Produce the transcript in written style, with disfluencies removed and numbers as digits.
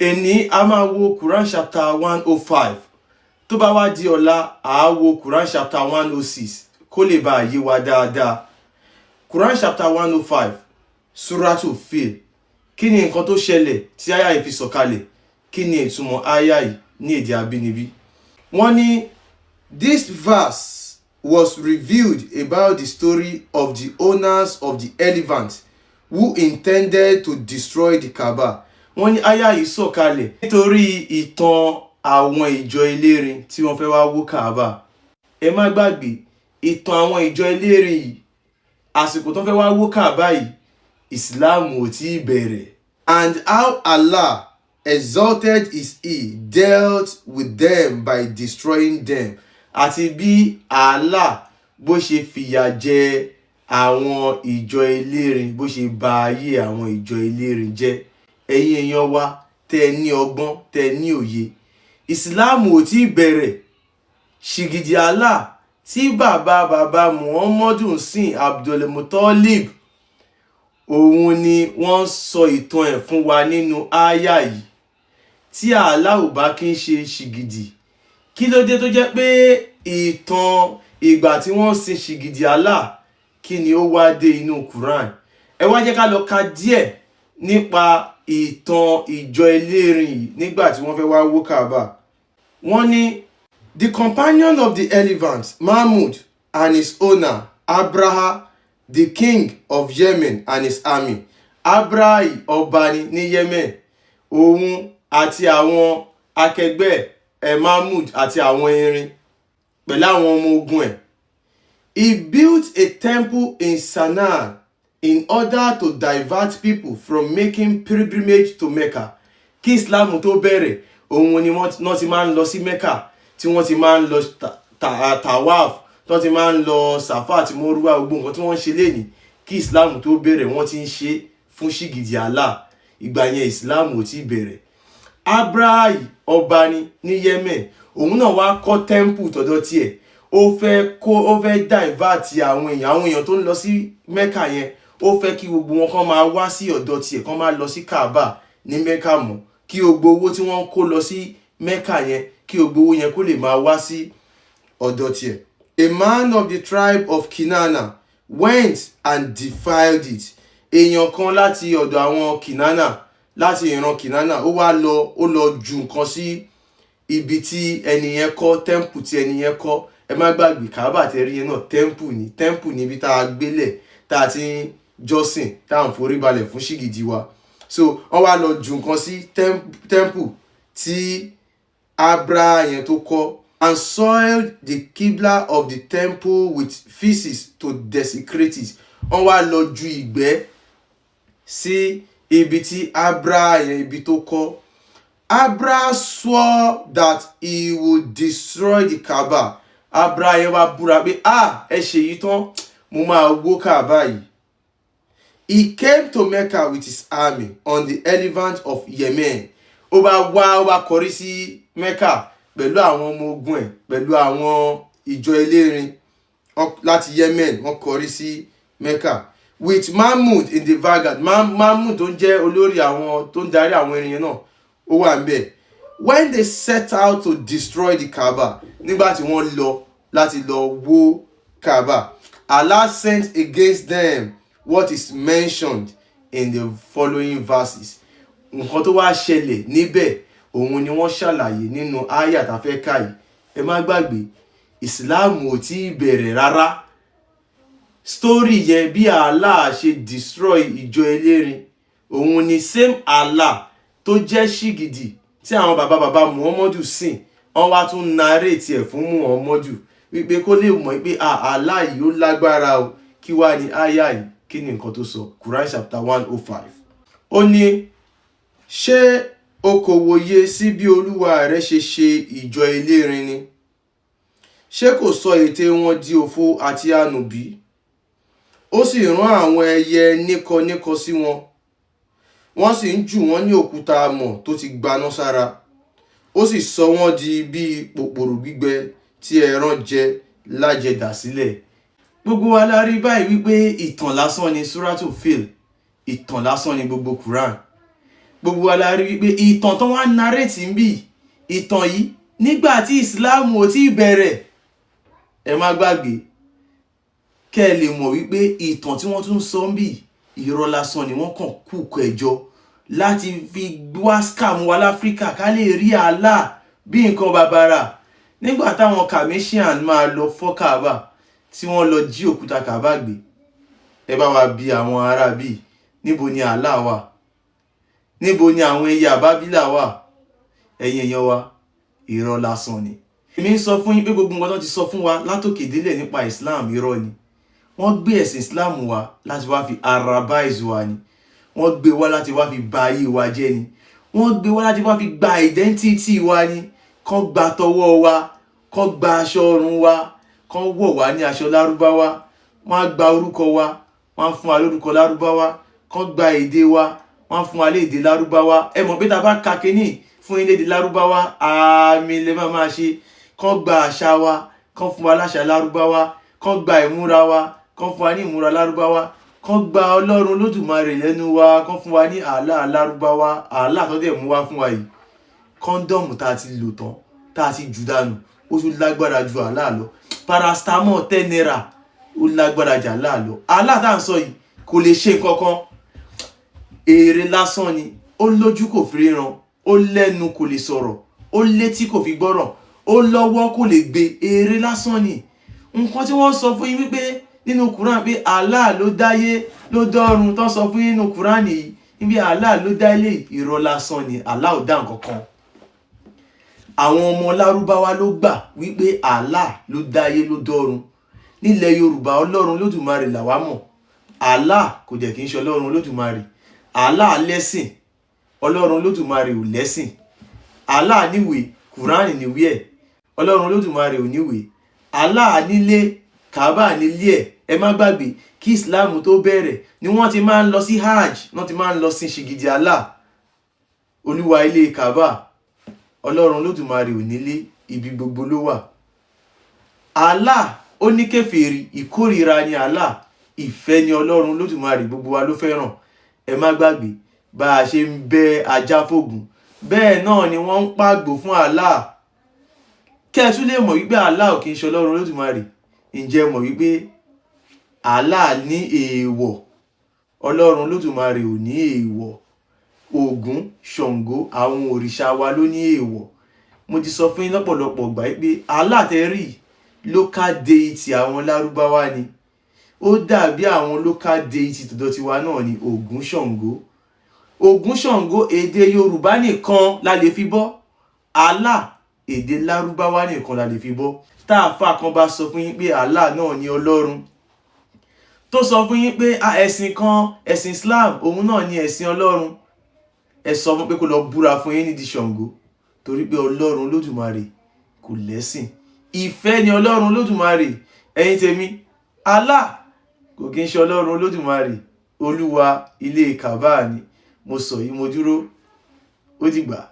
Èní a máa wo Quran chapter 105. Tó bá wá di ọ̀la, a wo Quran chapter 106 kó lè bá yé wa dáadáa. Quran chapter 105, Suratul Fil. Kí ni nǹkan tó ṣẹlẹ̀ tí àyà yìí fi sọ̀kalẹ̀? Kí ni ìtumọ̀ àyà yìí ní èdè abínibí? Wọ́n ní this verse was revealed about the story of the owners of the elephant who intended to destroy the Kaaba. Wọ́n ní àyà yìí sọ̀kalẹ̀ nítorí ìtàn àwọn ìjọ elérin tí wọ́n fẹ́ wá wó Kaaba. Ẹ má gbàgbé ìtàn àwọn ìjọ elérin yìí, àsìkò tó fẹ́ wá wó Kaaba yìí, Islam ò tí bẹ̀rẹ̀. And how Allah exalted his he dealt with them by destroying them. Àti bí Allah bó ṣe fìyà jẹ àwọn ìjọ elérin, bó ṣe bà ayé àwọn ìjọ elérin jẹ́. Ẹ̀yin èèyàn wa tẹ́ ní ọgbọ́n, tẹ́ ní òye. Islam ò tí bẹ̀rẹ̀. Ṣìgìdì Allah tí bàbá Muhammadu sìn, Abdul Muttalib, òun ni wọ́n sọ ìtàn ẹ̀ fún wa nínú àyà yìí. Tí Allah ò bá kí ń ṣe ṣìgìdì, kí ló dé tó jẹ́ pé ìtàn ìgbà tí wọ́n sin ṣìgìdì Allah, kí ni ó wá dé inú Quran? Ẹ wá jẹ́ ká lọ ka díẹ̀ nípa ìtàn ìjọ elérin yìí nígbà tí wọ́n fẹ́ wá wó Kaaba. Wọ́n ní the companion of the elephant, Mahmud, and his owner, Abraha, the king of Yemen, and his army. Abraha ọba ni ní Yemen, òun àti àwọn akẹgbẹ́ Mahmud àti àwọn erin pẹ̀lú àwọn ọmọ ogun ẹ̀. He built a temple in Sana'a in order to divert people from making pilgrimage to Mecca. Kí Islam tó bẹ̀rẹ̀, òun ni wọ́n ti máa ń lọ sí Mecca, tí wọ́n ti máa ń lọ tawaf, tí wọ́n ti máa ń lọ Safa àti Marwa, gbogbo nǹkan tí wọ́n ń ṣe lénìí. Kí Islam tó bẹ̀rẹ̀, wọ́n ti ń ṣe fún ṣìgìdì Allah. Ìgbà yẹn Islam ò tí bẹ̀rẹ̀. Abraha ọba ni ní Yemen, òun náà wá kọ́ temple tọ̀dọ̀ tiẹ̀. Ó fẹ́ divert àwọn èèyàn tó ń lọ sí Mecca yẹn. Ó fẹ́ kí gbogbo wọn kàn máa wá sí ọ̀dọ̀ tiẹ̀, kàn máa lọ sí Kaaba ní Mecca mọ́. Kí gbogbo owó tí wọ́n kó lọ sí Mecca yẹn, kí gbogbo owó yẹn kó lè máa wá sí ọ̀dọ̀ tiẹ̀. A man of the tribe of Kinana went and defiled it. Èèyàn kan láti ọ̀dọ̀ àwọn Kinana, láti ìran Kinana, ó lọ ju nǹkan sí ibi tí ẹnìyẹn kọ́, temple tí ẹnìyẹn kọ́. Ẹ má gbàgbé Kaaba tẹ́rí yẹn náà temple ní ibi tá a gbélẹ̀, tá a ti ń jọ́sìn, tá a ń forí balẹ̀ fún ṣìgìdì wa. So wọ́n wá lọ ju nǹkan sí temple tí Abraha yẹn tó kọ́, and soiled the Qibla of the temple with feces to desecrate it. Wọ́n wá lọ ju ìgbẹ́ sí ibi tí Abraha yẹn ibi tó kọ́. Abraha swore that he would destroy the Kaaba. Abraha yẹn wá búra pé ẹ ṣe yìí tán, mo máa wó Kaaba yìí. He came to Mecca with his army on the elephant of Yemen. Ó wá kọrí sí Mecca pẹ̀lú àwọn ọmọ ogun ẹ̀, pẹ̀lú àwọn ìjọ elérin láti Yemen. Wọ́n kọrí sí Mecca with Mahmud in the vanguard. Mahmud tó ń jẹ́ olórí àwọn tó ń darí àwọn erin yẹn náà, ó wà ńbẹ̀. When they set out to destroy the Kaaba, nígbà tí wọ́n lọ láti lọ wó Kaaba, Allah sent against them what is mentioned in the following verses. Nǹkan tó wá ṣẹlẹ̀ níbẹ̀, òun ni wọ́n ṣàlàyé nínú àyà tá fẹ́ kà yìí. Ẹ má gbàgbé, Islam ò tí bẹ̀rẹ̀ rárá. Story yẹn bí Allah ṣe destroy ìjọ elérin, òun ni same Allah tó jẹ́ ṣìgìdì tí àwọn bàbá Muhammadu sìn. Wọ́n wá tún narrate ẹ̀ fún Muhammadu wípé kó lè mọ̀ pé Allah yìí ó lágbára o. Kí wá ní àyà yìí? Kí ni nǹkan tó sọ? Quran chapter 105. Ó ní, ṣé o kò wòye sí bí Olúwa rẹ ṣe ṣe ìjọ elérin ni? Ṣé kò sọ ète wọn di òfo àti ànù bí? Ó sì rán àwọn ẹyẹ níkọníkọ sí wọn, wọ́n sì ń jù wọ́n ní òkúta amọ̀ tó ti gbaná sára. Ó sì sọ wọ́n di bí pòpòrò gbígbẹ tí ẹran jẹ lájẹdà sílẹ̀. Gbogbo wa la rí báyìí wípé ìtàn lásán ni Suratul Fil, ìtàn lásán ni gbogbo Quran. gbogbo wa la rí wípé ìtàn tó wá narrate ń bì, ìtàn yìí nígbà tí Islam ò tí bẹ̀rẹ̀, ẹ má gbàgbé kẹ́ ẹ lè mọ̀ wípé ìtàn tí wọ́n tún sọ ń bì irọ́ lásán ni, wọ́n kàn kúkọ ẹjọ́ láti fi wá scam wa láfíríkà ká lè rí Allah bí nǹkan bàbàrà. Nígbà táwọn Kàmíṣíàn máa lọ fọ́ Kaaba tí wọ́n lọ jí òkúta Kaaba gbé, ẹ bá wa bi àwọn ará bí níbo ni Allah wà, níbo ni àwọn ẹyẹ àbábílà wà? Ẹ̀yin èèyàn wa, irọ́ lásán ni. Èmi ń sọ fún yín pé gbogbo nǹkan tó ti sọ fún wa látòkè délẹ̀ nípa Islam irọ́ ni. Wọ́n gbé ẹ̀sìn Islam wá láti wá fi Arabize wa ni, wọ́n gbé wá láti wá fi ba ayé wa jẹ́ ni, wọ́n gbé wá láti wá fi gba identity wa ni. Kán gba tọwọ́ wa, kán gba aṣọ ọrùn wa, kán wọ̀ wá ní aṣọ lárúbáwá, wọ́n á gba orúkọ wa, wọ́n á fún wa lórúkọ lárúbáwá, kán gba èdè wa, wọ́n á fún wa lédè lárúbáwá. Ẹ mọ̀ pé tá a bá ka kíní fún yín lédè lárúbáwá, àmì lè máa ṣe. Kán gba àṣà wa, kán fún wa láṣà lárúbáwá, kán gba ìmúra wa, kán fún wa ní ìmúra lárúbáwá, kán gba Ọlọ́run Olódùmarè lẹ́nu wa, kán fún wa ní Allah lárúbáwá. Allah tó dẹ̀ mú wá fún wa yìí, kọ́ndọ̀mù tá a ti lò tán, tá a ti jù dànù, ó tún lágbára ju Allah lọ. Paracetamol 10 naira ó lágbára jà Allah lọ. Allah tá à ń sọ yìí kò lè ṣe kankan, èrè lásán ni. Ó lójú kò fi ríran, ó lẹ́nu kò lè sọ̀rọ̀, ó létí kò fi gbọ́rọ̀, ó lọ́wọ́ kò lè gbé, èrè lásán ni. Nǹkan tí wọ́n sọ fún yín wípé nínú Quran pé Allah ló dáyé ló dọ́run, tán sọ fún yín nínú Quran yìí níbi Allah ló dá ilé, irọ́ lásán ni. Allah ò dá nǹkan kan. Àwọn ọmọ lárúbáwá ló gbà wípé Allah ló dáyé ló dọ́run. Nílẹ̀ Yorùbá Ọlọ́run Olódùmarè làwa mọ̀, Allah kò jẹ́ kí n ṣe Ọlọ́run Olódùmarè. Allah lẹ́sìn, Ọlọ́run Olódùmarè ò lẹ́sìn. Allah níwèé, Quran níwèé ẹ̀, Ọlọ́run Olódùmarè ò níwèé. Allah nílé, Kaaba nílé ẹ̀. Ẹ má gbàgbé kí Islam tó bẹ̀rẹ̀ ni wọ́n ti máa ń lọ sí Hajj, wọ́n ti máa ń lọ sí ṣìgìdì Allah, Olúwa ilé Kaaba. Ọlọ́run Olódùmarè ò nílé, ibi gbogbo ló wà. Allah ó ní kèfèrí, ìkórìíra ni Allah, ìfẹ́ ni Ọlọ́run Olódùmarè, gbogbo wa ló fẹ́ràn. Ẹ má gbàgbé bá a ṣe ń bẹ ajá fógun, bẹ́ẹ̀ náà ni wọ́n ń pàgbò fún Allah. Kẹ́ ẹ tún lè mọ̀ wípé Allah ò kí ń ṣe Ọlọ́run Olódùmarè. Ǹjẹ́ mọ̀ wípé Allah ní èèwọ̀, Ọlọ́run Olódùmarè ò ní èèwọ̀. Ògún, Ṣàngó, àwọn òrìṣà wa ló ní èèwọ̀. Mo ti sọ fún yín lọ́pọ̀lọpọ̀ gbà pé Allah tẹ́ rí local deity àwọn lárúbáwá ni. Ó dàbí àwọn local deity tọ̀dọ̀ tiwa náà ni Ògún, Ṣàngó. Ògún, Ṣàngó èdè Yorùbá nìkan la lè fi bọ́. Allah èdè lárúbáwá nìkan la lè fi bọ́. Tá àfáà kan bá sọ fún yín pé Allah náà ni Ọlọ́run, tó sọ fún yín pé ẹ̀sìn kan, ẹ̀sìn Islam, òun náà ni ẹ̀sìn Ọlọ́run, ẹ sọ fún pé kó lọ búra fún yín nídìí Ṣàngó, torí pé Ọlọ́run Olódùmarè kò lẹ́sìn. Ìfẹ́ ni Ọlọ́run Olódùmarè. Ẹ̀yin tèmi, Allah kò kí ń ṣe Ọlọ́run Olódùmarè. Olúwa ilé Kaaba ni. Mo sọ yìí, mo dúró, ó dìgbà.